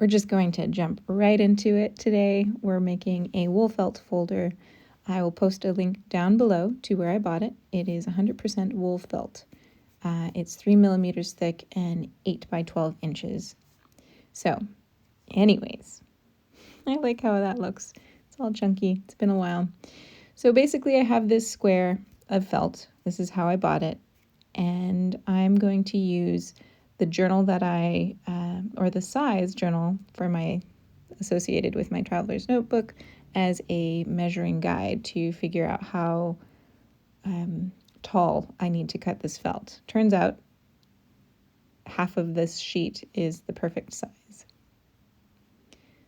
we're just going to jump right into it today. We're making a wool felt folder. I will post a link down below to where I bought it. It is 100% wool felt. It's 3 millimeters thick and 8 by 12 inches. So, anyways, I like how that looks. It's all chunky. It's been a while. So basically I have this square of felt. This is how I bought it. And I'm going to use the journal that or the size journal for my, associated with my traveler's notebook, as a measuring guide to figure out how tall I need to cut this felt. Turns out half of this sheet is the perfect size.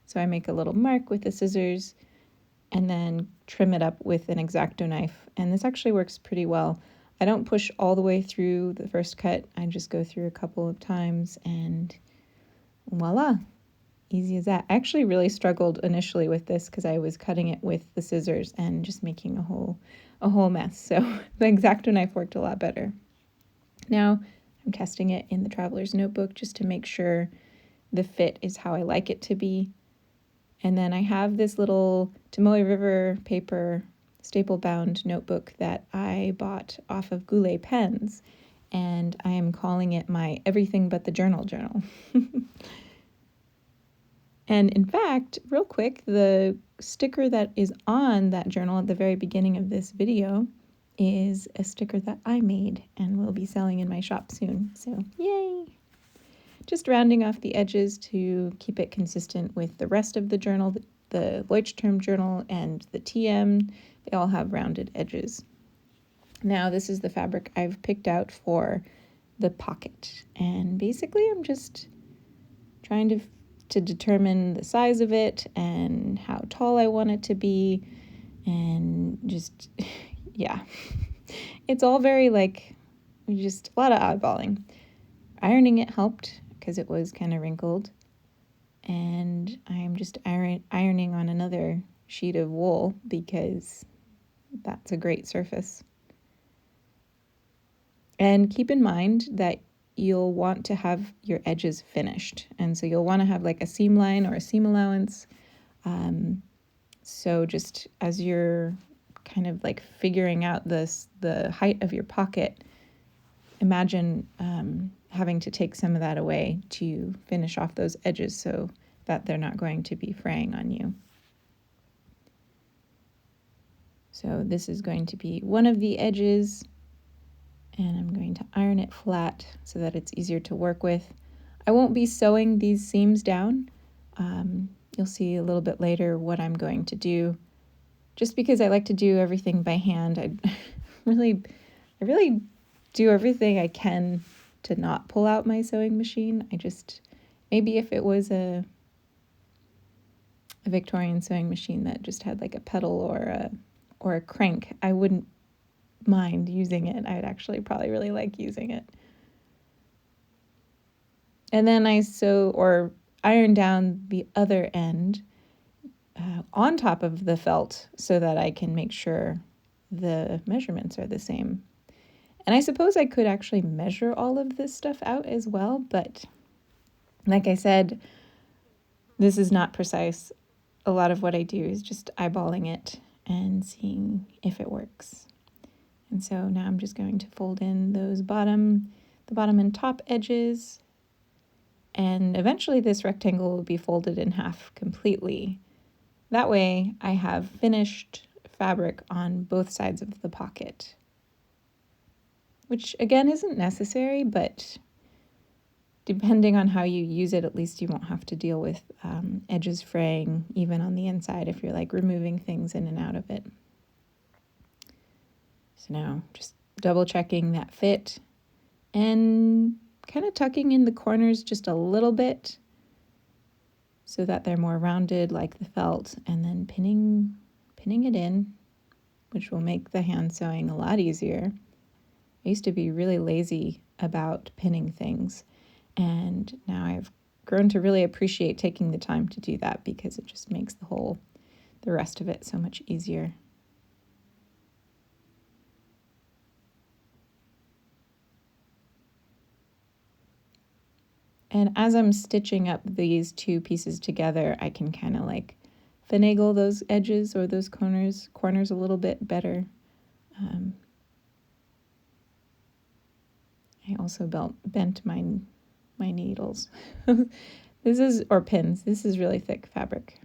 So I make a little mark with the scissors and then trim it up with an X-Acto knife. And this actually works pretty well. I don't push all the way through the first cut. I just go through a couple of times and voila, easy as that. I actually really struggled initially with this because I was cutting it with the scissors and just making a whole mess. So the X-Acto knife worked a lot better. Now I'm testing it in the traveler's notebook just to make sure the fit is how I like it to be. And then I have this little Tomoe River paper staple bound notebook that I bought off of Goulet Pens, and I am calling it my everything but the journal. And in fact, real quick, the sticker that is on that journal at the very beginning of this video is a sticker that I made and will be selling in my shop soon. So yay! Just rounding off the edges to keep it consistent with the rest of the journal. The Leuchtturm journal and the TM, they all have rounded edges. Now this is the fabric I've picked out for the pocket. And basically I'm just trying to determine the size of it and how tall I want it to be. And just, yeah. It's all very just a lot of eyeballing. Ironing it helped because it was kind of wrinkled. And I'm just ironing on another sheet of wool because that's a great surface. And keep in mind that you'll want to have your edges finished. And so you'll want to have like a seam line or a seam allowance. So just as you're kind of like figuring out the height of your pocket, imagine having to take some of that away to finish off those edges so that they're not going to be fraying on you. So this is going to be one of the edges, and I'm going to iron it flat so that it's easier to work with. I won't be sewing these seams down. You'll see a little bit later what I'm going to do. Just because I like to do everything by hand, I really do everything I can to not pull out my sewing machine. Maybe if it was a Victorian sewing machine that just had like a pedal or a crank, I wouldn't mind using it. I'd actually probably really like using it. And then I sew or iron down the other end on top of the felt so that I can make sure the measurements are the same. And I suppose I could actually measure all of this stuff out as well, but like I said, this is not precise. A lot of what I do is just eyeballing it and seeing if it works. And so now I'm just going to fold in the bottom and top edges, and eventually this rectangle will be folded in half completely. That way I have finished fabric on both sides of the pocket, which again isn't necessary, but depending on how you use it, at least you won't have to deal with edges fraying even on the inside if you're like removing things in and out of it. So now just double checking that fit and kind of tucking in the corners just a little bit so that they're more rounded like the felt, and then pinning it in, which will make the hand sewing a lot easier. I used to be really lazy about pinning things, and now I've grown to really appreciate taking the time to do that because it just makes the rest of it so much easier. And as I'm stitching up these two pieces together, I can kind of like finagle those edges or those corners a little bit better. I also bent my needles. Or pins. This is really thick fabric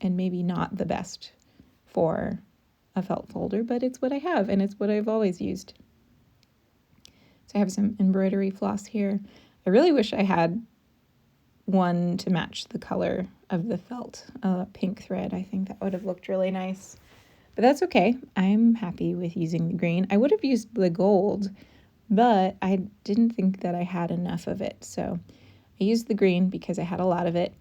and maybe not the best for a felt folder, but it's what I have and it's what I've always used. So I have some embroidery floss here. I really wish I had one to match the color of the felt, pink thread. I think that would have looked really nice, but that's okay. I'm happy with using the green. I would have used the gold, but I didn't think that I had enough of it. So I used the green because I had a lot of it.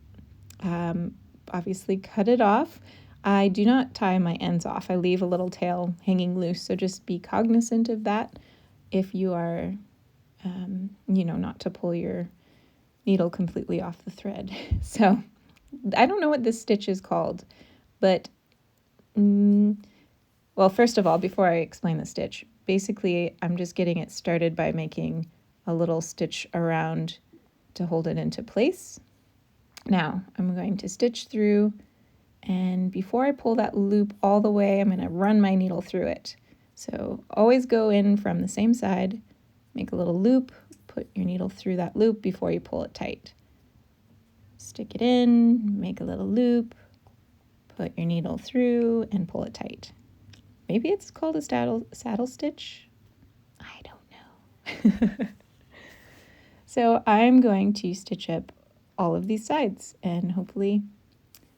Obviously cut it off. I do not tie my ends off. I leave a little tail hanging loose. So just be cognizant of that if you are, not to pull your needle completely off the thread. So I don't know what this stitch is called, but well, first of all, before I explain the stitch, basically I'm just getting it started by making a little stitch around to hold it into place. Now I'm going to stitch through, and before I pull that loop all the way, I'm going to run my needle through it. So always go in from the same side, make a little loop, put your needle through that loop before you pull it tight. Stick it in, make a little loop, put your needle through, and pull it tight. Maybe it's called a saddle stitch. I don't know. So I'm going to stitch up all of these sides and hopefully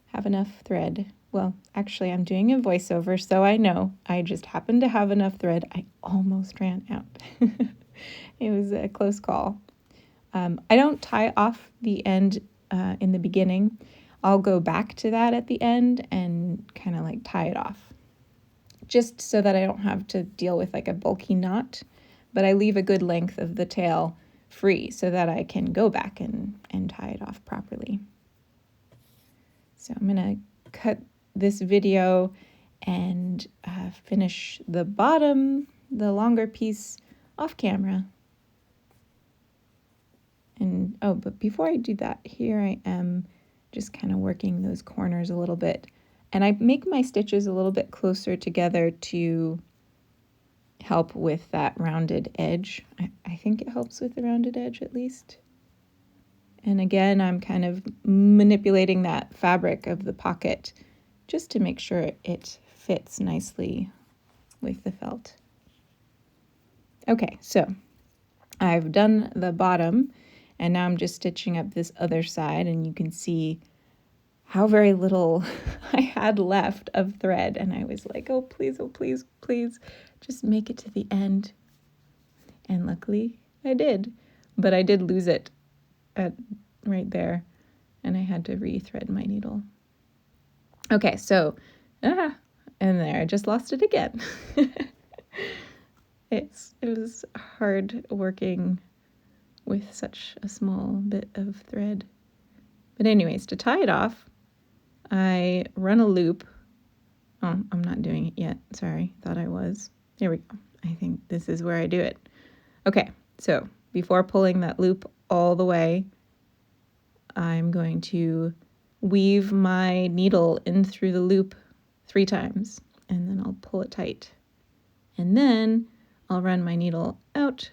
have enough thread. Well, actually, I'm doing a voiceover, so I know I just happened to have enough thread. I almost ran out. It was a close call. I don't tie off the end in the beginning. I'll go back to that at the end and kind of like tie it off, just so that I don't have to deal with like a bulky knot, but I leave a good length of the tail free so that I can go back and tie it off properly. So I'm going to cut this video and finish the bottom, the longer piece, off camera. And but before I do that, here I am just kind of working those corners a little bit. And I make my stitches a little bit closer together to help with that rounded edge. I think it helps with the rounded edge at least. And again, I'm kind of manipulating that fabric of the pocket just to make sure it fits nicely with the felt. Okay, so I've done the bottom, and now I'm just stitching up this other side, and you can see how very little I had left of thread. And I was like, oh, please, please, just make it to the end. And luckily I did, but I did lose it right there, and I had to re-thread my needle. Okay, so, and there, I just lost it again. It was hard working with such a small bit of thread. But anyways, to tie it off, I run a loop. Oh, I'm not doing it yet. Sorry, thought I was. Here we go. I think this is where I do it. Okay, so before pulling that loop all the way, I'm going to weave my needle in through the loop 3 times, and then I'll pull it tight. And then I'll run my needle out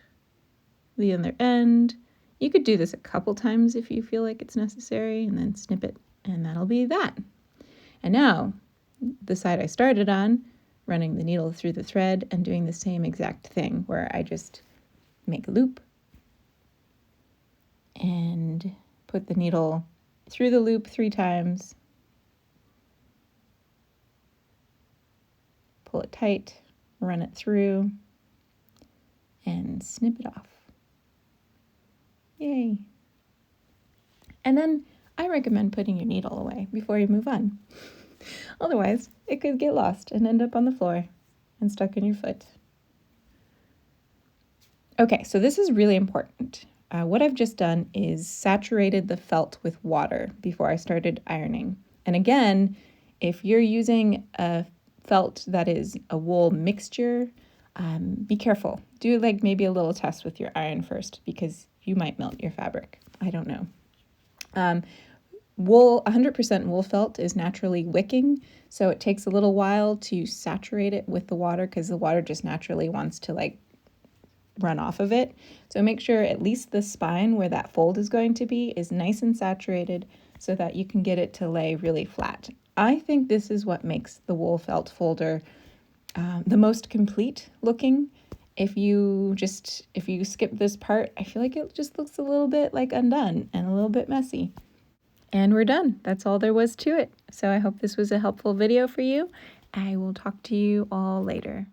the other end. You could do this a couple times if you feel like it's necessary, and then snip it, and that'll be that. And now, the side I started on, running the needle through the thread and doing the same exact thing, where I just make a loop and put the needle through the loop 3 times, pull it tight, run it through, and snip it off. Yay. And then I recommend putting your needle away before you move on. Otherwise, it could get lost and end up on the floor and stuck in your foot. Okay, so this is really important. What I've just done is saturated the felt with water before I started ironing. And again, if you're using a felt that is a wool mixture, be careful. Do like maybe a little test with your iron first, because you might melt your fabric. I don't know. Wool, 100% wool felt is naturally wicking, so it takes a little while to saturate it with the water because the water just naturally wants to like run off of it. So make sure at least the spine where that fold is going to be is nice and saturated so that you can get it to lay really flat. I think this is what makes the wool felt folder the most complete looking. If you skip this part, I feel like it just looks a little bit like undone and a little bit messy. And we're done. That's all there was to it. So I hope this was a helpful video for you. I will talk to you all later.